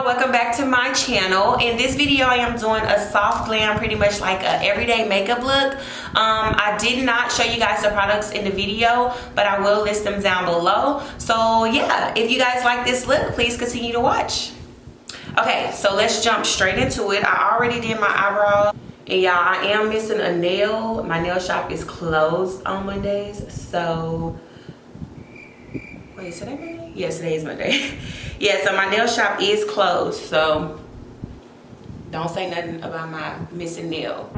welcome back to my channel. In this video I am doing a soft glam, pretty much like a everyday makeup look. I did not show you guys the products in the video, but I will list them down below. So yeah, if you guys like this look, please continue to watch. Okay, so let's jump straight into it. I already did my eyebrows, and y'all, I am missing a nail. My nail shop is closed on Mondays, so wait, is today Monday? Yes, today is Monday. Yeah, so my nail shop is closed, so don't say nothing about my missing nail.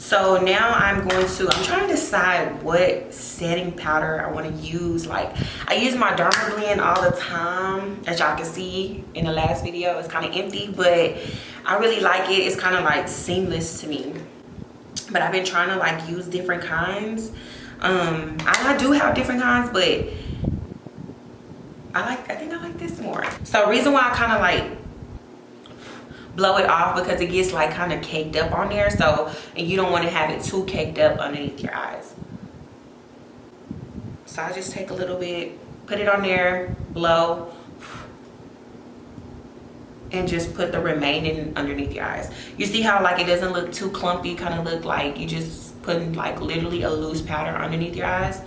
So now I'm trying to decide what setting powder I want to use. Like, I use my Dermablend all the time. As y'all can see in the last video, it's kind of empty, but I really like it. It's kind of like seamless to me. But I've been trying to like use different kinds. I do have different kinds, but I think I like this more. So reason why I kind of like blow it off, because it gets like kind of caked up on there, so, and you don't want to have it too caked up underneath your eyes. So I just take a little bit, put it on there, blow, and just put the remaining underneath your eyes. You see how like it doesn't look too clumpy, kind of look like you just putting like literally a loose powder underneath your eyes.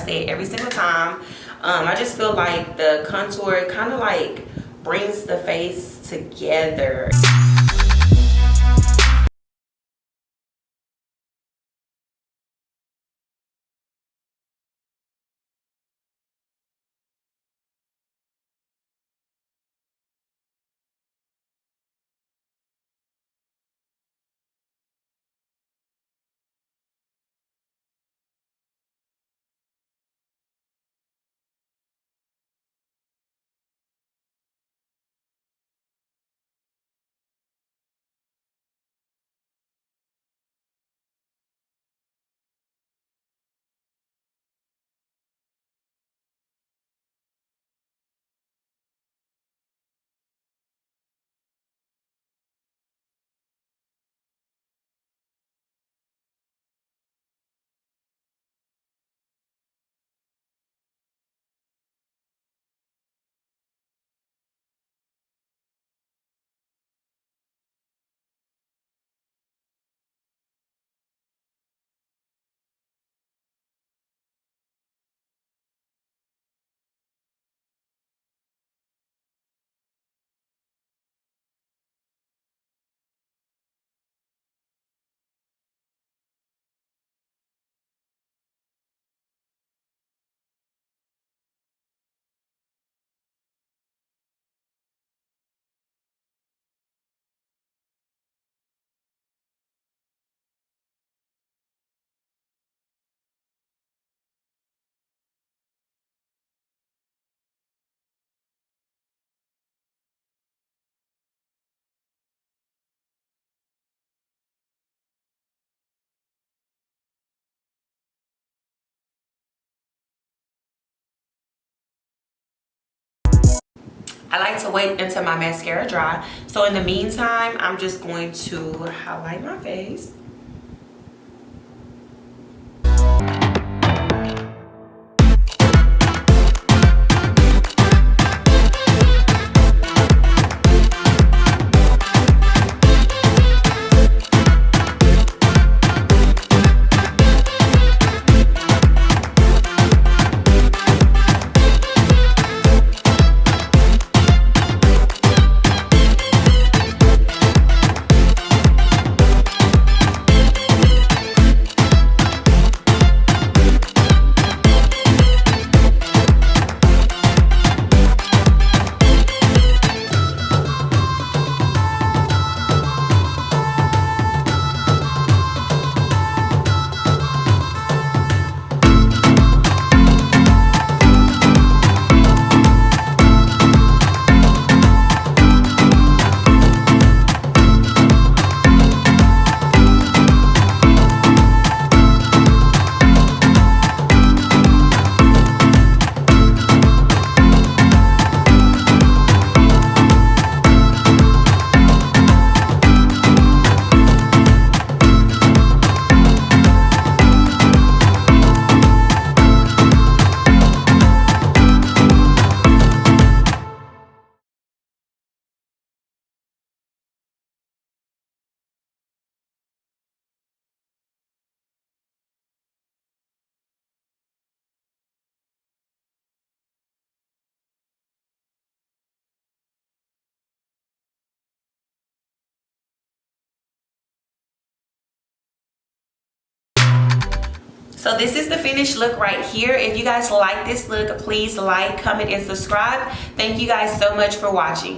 say it every single time. I just feel like the contour kind of like brings the face together. I like to wait until my mascara dry. So in the meantime, I'm just going to highlight my face. So this is the finished look right here. If you guys like this look, please like, comment, and subscribe. Thank you guys so much for watching.